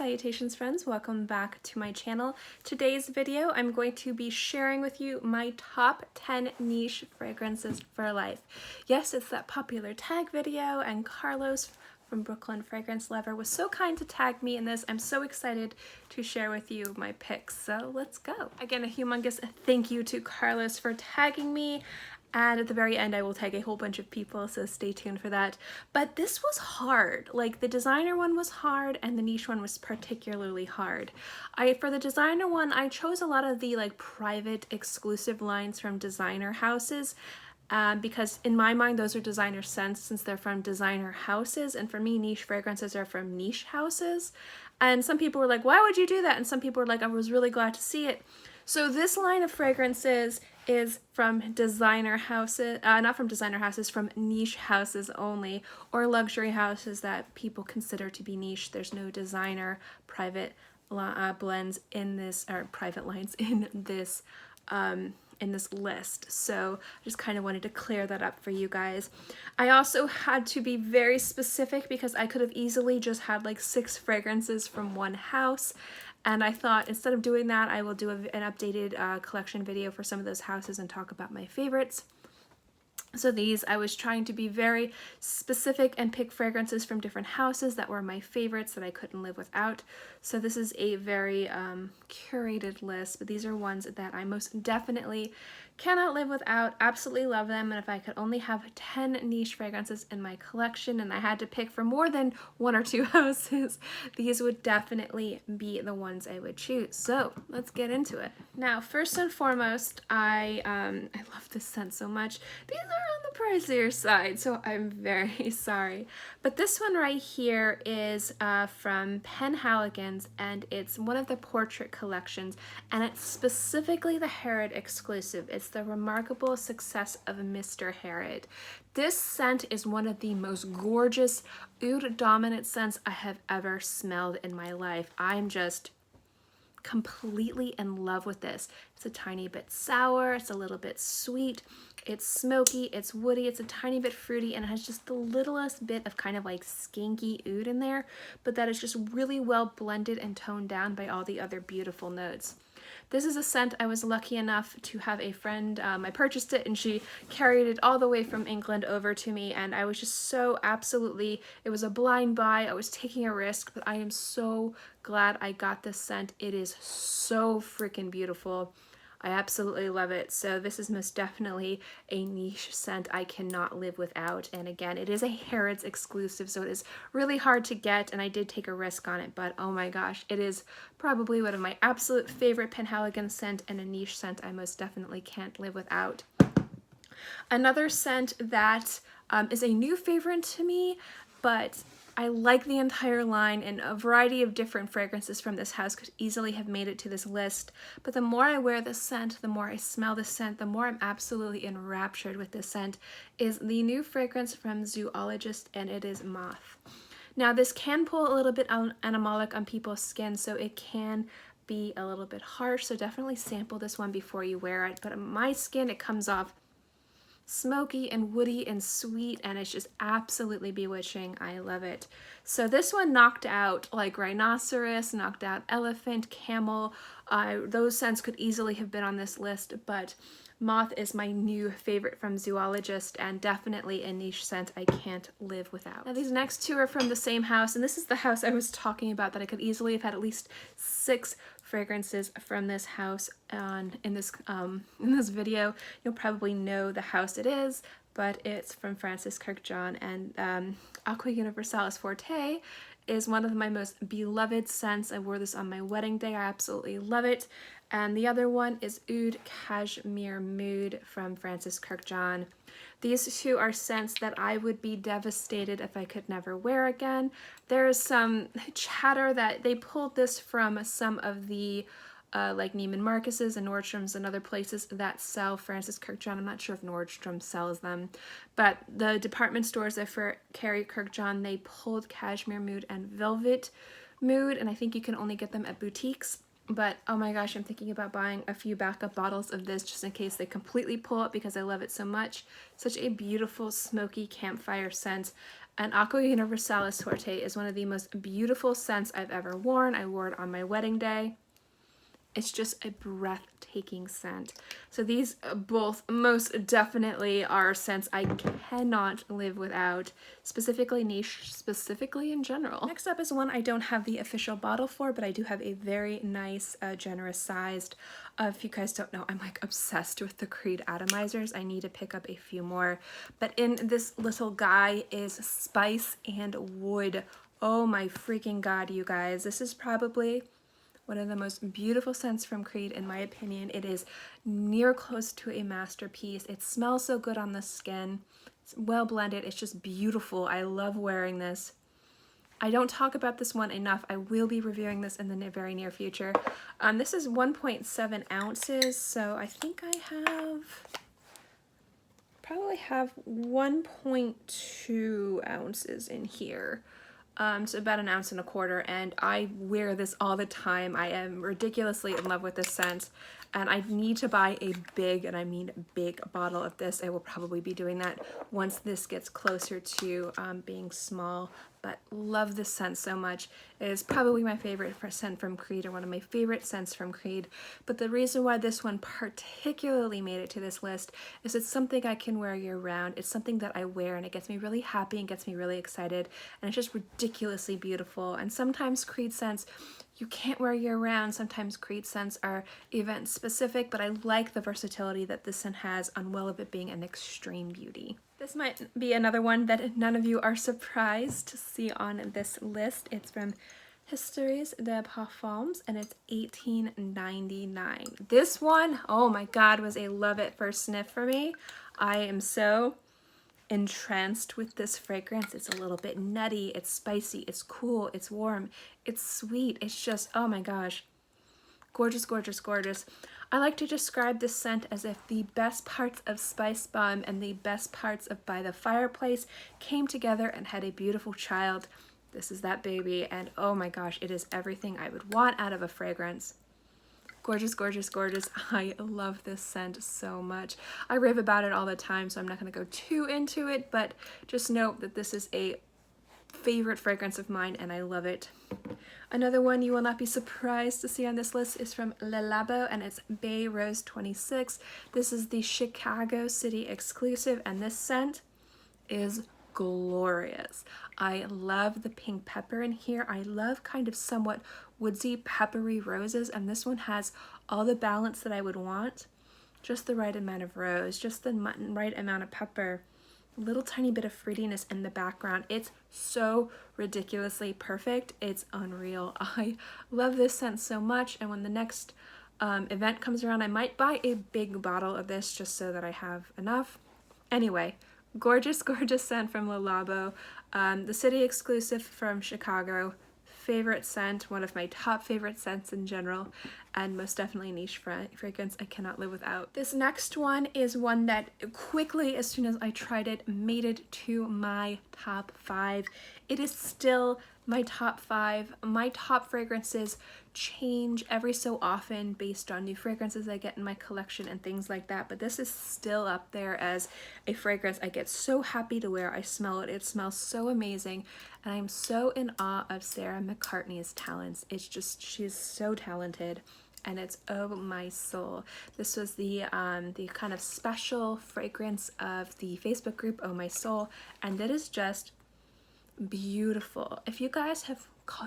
Salutations friends, welcome back to my channel. Today's video I'm going to be sharing with you my top 10 niche fragrances for life. Yes, it's that popular tag video, and Carlos from Brooklyn Fragrance Lover was so kind to tag me in this. I'm so excited to share with you my picks, so let's go. Again, a humongous thank you to Carlos for tagging me. And at the very end, I will tag a whole bunch of people, so stay tuned for that. But this was hard. Like, the designer one was hard, and the niche one was particularly hard. For the designer one, I chose a lot of the private exclusive lines from designer houses, because in my mind, those are designer scents since they're from designer houses. And for me, niche fragrances are from niche houses. And some people were like, why would you do that? And some people were like, I was really glad to see it. So this line of fragrances is from designer houses, not from designer houses, from niche houses only, or luxury houses that people consider to be niche. There's no designer private blends in this, or private lines in this list. So I just kind of wanted to clear that up for you guys. I also had to be very specific because I could have easily just had like 6 fragrances from one house. And I thought instead of doing that, I will do an updated collection video for some of those houses and talk about my favorites. So these, I was trying to be very specific and pick fragrances from different houses that were my favorites that I couldn't live without. So this is a very curated list, but these are ones that I most definitely cannot live without, absolutely love them. And if I could only have 10 niche fragrances in my collection and I had to pick from more than 1 or 2 houses, these would definitely be the ones I would choose. So let's get into it. Now, first and foremost, I love this scent so much. These are on the pricier side, so I'm very sorry. But this one right here is from Penhaligons, and it's one of the portrait collections, and it's specifically the Harrod exclusive. It's the Remarkable Success of Mr. Harrod. This scent is one of the most gorgeous oud dominant scents I have ever smelled in my life. I'm just completely in love with this. It's a tiny bit sour, it's a little bit sweet, it's smoky, it's woody, it's a tiny bit fruity, and it has just the littlest bit of kind of like skanky oud in there, but that is just really well blended and toned down by all the other beautiful notes. This is a scent I was lucky enough to have a friend, I purchased it and she carried it all the way from England over to me, and I was just so absolutely, it was a blind buy, I was taking a risk, but I am so glad I got this scent. It is so freaking beautiful. I absolutely love it. So this is most definitely a niche scent I cannot live without. And again, it is a Harrods exclusive, so it is really hard to get, and I did take a risk on it, but oh my gosh, it is probably one of my absolute favorite Penhaligons scent, and a niche scent I most definitely can't live without. Another scent that is a new favorite to me, but I like the entire line, and a variety of different fragrances from this house could easily have made it to this list. But the more I wear this scent, the more I smell this scent, the more I'm absolutely enraptured with this scent, is the new fragrance from Zoologist, and it is Moth. Now, this can pull a little bit animalic on people's skin, so it can be a little bit harsh, so definitely sample this one before you wear it. But on my skin, it comes off smoky and woody and sweet, and it's just absolutely bewitching. I love it. So this one knocked out like rhinoceros, knocked out elephant, camel. Those scents could easily have been on this list, but Moth is my new favorite from Zoologist, and definitely a niche scent I can't live without. Now these next 2 are from the same house, and this is the house I was talking about that I could easily have had at least 6 fragrances from this house in this video. You'll probably know the house it is, but it's from Francis Kurkdjian, and Aqua Universalis Forte is one of my most beloved scents. I wore this on my wedding day. I absolutely love it. And the other one is Oud Cashmere Mood from Francis Kurkdjian. These 2 are scents that I would be devastated if I could never wear again. There's some chatter that they pulled this from some of the like Neiman Marcus's and Nordstrom's and other places that sell Francis Kurkdjian. I'm not sure if Nordstrom sells them, but the department stores that carry Kurkdjian, they pulled Cashmere Mood and Velvet Mood, and I think you can only get them at boutiques. But oh my gosh, I'm thinking about buying a few backup bottles of this just in case they completely pull it because I love it so much. Such a beautiful smoky campfire scent. And Aqua Universalis Forte is one of the most beautiful scents I've ever worn. I wore it on my wedding day. It's just a breathtaking scent. So these both most definitely are scents I cannot live without, specifically niche, specifically in general. Next up is one I don't have the official bottle for, but I do have a very nice, generous sized. If you guys don't know, I'm like obsessed with the Creed atomizers. I need to pick up a few more. But in this little guy is spice and wood. Oh my freaking god, you guys. This is probably one of the most beautiful scents from Creed, in my opinion. It is near close to a masterpiece. It smells so good on the skin. It's well blended. It's just beautiful. I love wearing this. I don't talk about this one enough. I will be reviewing this in the very near future. This is 1.7 ounces, so I think I probably have 1.2 ounces in here. So about 1.25 ounces, and I wear this all the time. I am ridiculously in love with this scent, and I need to buy a big, and I mean big, bottle of this. I will probably be doing that once this gets closer to being small, but love this scent so much. It is probably my favorite scent from Creed, or one of my favorite scents from Creed, but the reason why this one particularly made it to this list is it's something I can wear year round. It's something that I wear and it gets me really happy and gets me really excited, and it's just ridiculously beautiful. And sometimes Creed scents you can't wear year round. Sometimes Creed scents are event specific, but I like the versatility that this scent has on well of it being an extreme beauty. This might be another one that none of you are surprised to see on this list. It's from Histoires de Parfums, and it's $18.99. This one, oh my god, was a love it first sniff for me. I am so entranced with this fragrance. It's a little bit nutty, it's spicy, it's cool, it's warm, it's sweet. It's just, oh my gosh, gorgeous, gorgeous, gorgeous. I like to describe this scent as if the best parts of Spice Bomb and the best parts of By the Fireplace came together and had a beautiful child. This is that baby, and oh my gosh, it is everything I would want out of a fragrance. Gorgeous, gorgeous, gorgeous. I love this scent so much. I rave about it all the time, so I'm not going to go too into it, but just note that this is a favorite fragrance of mine, and I love it. Another one you will not be surprised to see on this list is from Labo, and it's Baie Rose 26. This is the Chicago City exclusive, and this scent is glorious. I love the pink pepper in here. I love kind of somewhat woodsy, peppery roses, and this one has all the balance that I would want. Just the right amount of rose, just the right amount of pepper, a little tiny bit of fruitiness in the background. It's so ridiculously perfect. It's unreal. I love this scent so much, and when the next event comes around, I might buy a big bottle of this just so that I have enough. Anyway, gorgeous, gorgeous scent from Labo. The city exclusive from Chicago. Favorite scent, one of my top favorite scents in general, and most definitely niche fragrance I cannot live without. This next one is one that quickly, as soon as I tried it, made it to my top 5. It is still my top 5. My top fragrances change every so often based on new fragrances I get in my collection and things like that, but this is still up there as a fragrance I get so happy to wear. I smell it. It smells so amazing, and I'm so in awe of Sarah McCartney's talents. It's just, she's so talented, and it's Oh My Soul. This was the kind of special fragrance of the Facebook group Oh My Soul, and that is just beautiful. If you guys have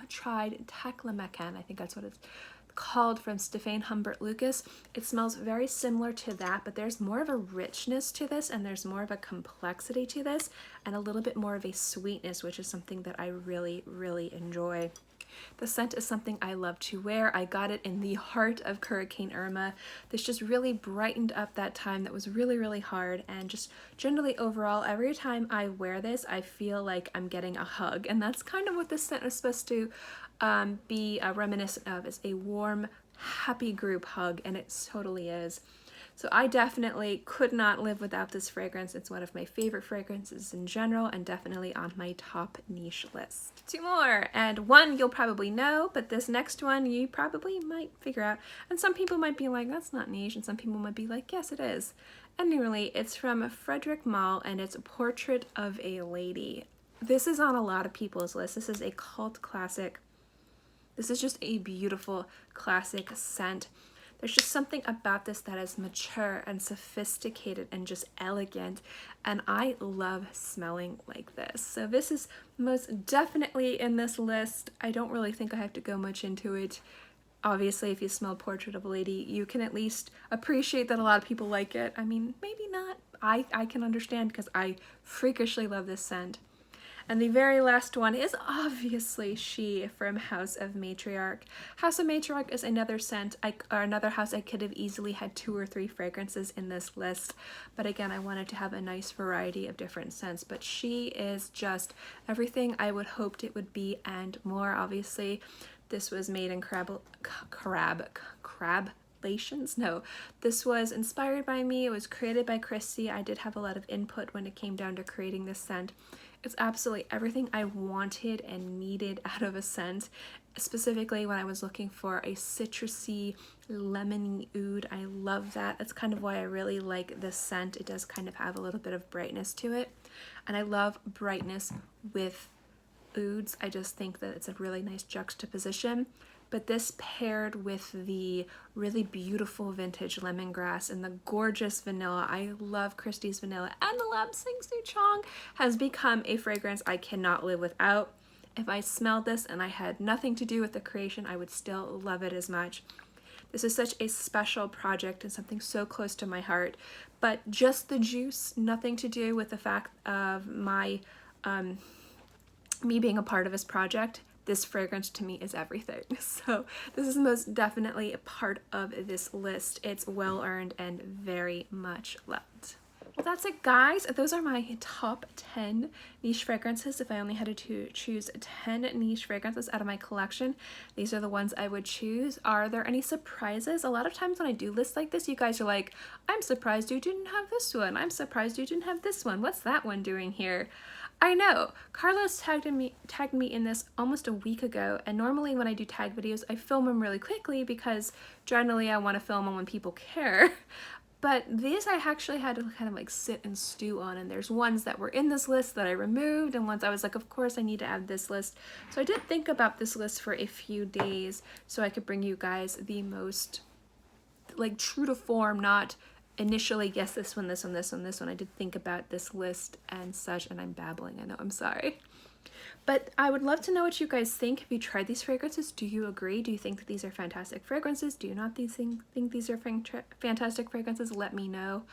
tried Teklemakan, I think that's what it's called, from Stefan Humbert Lucas, it smells very similar to that, but there's more of a richness to this, and there's more of a complexity to this, and a little bit more of a sweetness, which is something that I really, really enjoy. The scent is something I love to wear. I got it in the heart of Hurricane Irma. This just really brightened up that time that was really, really hard, and just generally overall, every time I wear this, I feel like I'm getting a hug, and that's kind of what this scent is supposed to be reminiscent of, is a warm, happy group hug, and it totally is. So I definitely could not live without this fragrance. It's one of my favorite fragrances in general and definitely on my top niche list. Two more, and one you'll probably know, but this next one you probably might figure out. And some people might be like, that's not niche, and some people might be like, yes it is. Anyway, it's from Frederic Malle and it's Portrait of a Lady. This is on a lot of people's lists. This is a cult classic. This is just a beautiful classic scent. There's just something about this that is mature and sophisticated and just elegant, and I love smelling like this. So this is most definitely in this list. I don't really think I have to go much into it. Obviously, if you smell Portrait of a Lady, you can at least appreciate that a lot of people like it. I mean, maybe not. I can understand because I freakishly love this scent. And the very last one is obviously She from House of Matriarch. House of Matriarch is another scent, or another house I could have easily had 2 or 3 fragrances in this list. But again, I wanted to have a nice variety of different scents. But She is just everything I would hoped it would be and more. Obviously, this was made in Crablations? No, this was inspired by me. It was created by Christy. I did have a lot of input when it came down to creating this scent. It's absolutely everything I wanted and needed out of a scent, specifically when I was looking for a citrusy, lemony oud. I love that. That's kind of why I really like this scent. It does kind of have a little bit of brightness to it, and I love brightness with ouds. I just think that it's a really nice juxtaposition. But this paired with the really beautiful vintage lemongrass and the gorgeous vanilla, I love Christie's vanilla, and the Lab Sing Souchong has become a fragrance I cannot live without. If I smelled this and I had nothing to do with the creation, I would still love it as much. This is such a special project and something so close to my heart, but just the juice, nothing to do with the fact of my me being a part of this project. This fragrance to me is everything. So this is most definitely a part of this list. It's well earned and very much loved. Well, that's it, guys. Those are my top 10 niche fragrances. If I only had to choose 10 niche fragrances out of my collection, these are the ones I would choose. Are there any surprises? A lot of times when I do lists like this, you guys are like, I'm surprised you didn't have this one. I'm surprised you didn't have this one. What's that one doing here? I know, Carlos tagged me in this almost a week ago, and normally when I do tag videos, I film them really quickly because generally I want to film them when people care. But these I actually had to kind of like sit and stew on, and there's ones that were in this list that I removed, and ones I was like, of course I need to add this list. So I did think about this list for a few days so I could bring you guys the most like true to form, not initially guess this one, this one, this one, this one. I did think about this list and such, and I'm babbling, I know, I'm sorry. But I would love to know what you guys think. Have you tried these fragrances? Do you agree? Do you think that these are fantastic fragrances? Do you not think these are fantastic fragrances? Let me know.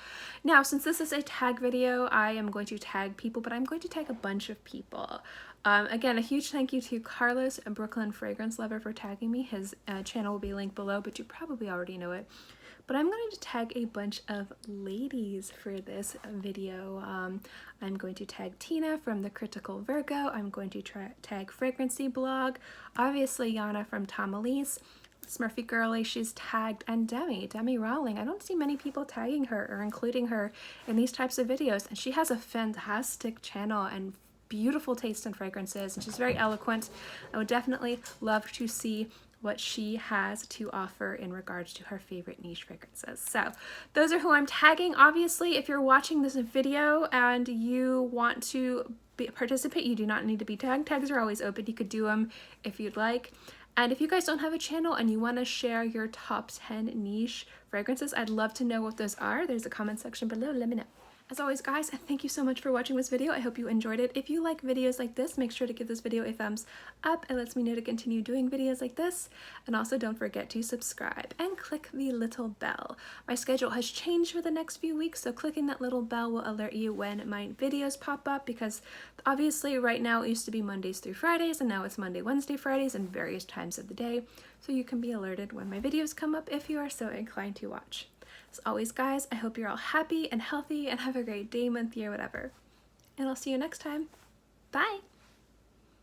Now, since this is a tag video, I am going to tag people, but I'm going to tag a bunch of people. Again, a huge thank you to Carlos, a Brooklyn fragrance lover, for tagging me. His channel will be linked below, but you probably already know it. But I'm going to tag a bunch of ladies for this video. I'm going to tag Tina from the Critical Virgo. I'm going to tag Fragrancy Blog. Obviously, Yana from Tommelise. Smurfygurly, she's tagged, and Demi Rawling. I don't see many people tagging her or including her in these types of videos, and she has a fantastic channel and beautiful taste in fragrances, and she's very eloquent. I would definitely love to see what she has to offer in regards to her favorite niche fragrances. So those are who I'm tagging. Obviously, if you're watching this video and you want to participate, you do not need to be tagged. Tags are always open. You could do them if you'd like. And if you guys don't have a channel and you want to share your top 10 niche fragrances, I'd love to know what those are. There's a comment section below. Let me know. As always, guys, thank you so much for watching this video. I hope you enjoyed it. If you like videos like this, make sure to give this video a thumbs up. It lets me know to continue doing videos like this. And also don't forget to subscribe and click the little bell. My schedule has changed for the next few weeks, so clicking that little bell will alert you when my videos pop up, because obviously right now it used to be Mondays through Fridays, and now it's Monday, Wednesday, Fridays, and various times of the day. So you can be alerted when my videos come up if you are so inclined to watch. As always, guys, I hope you're all happy and healthy and have a great day, month, year, whatever. And I'll see you next time. Bye!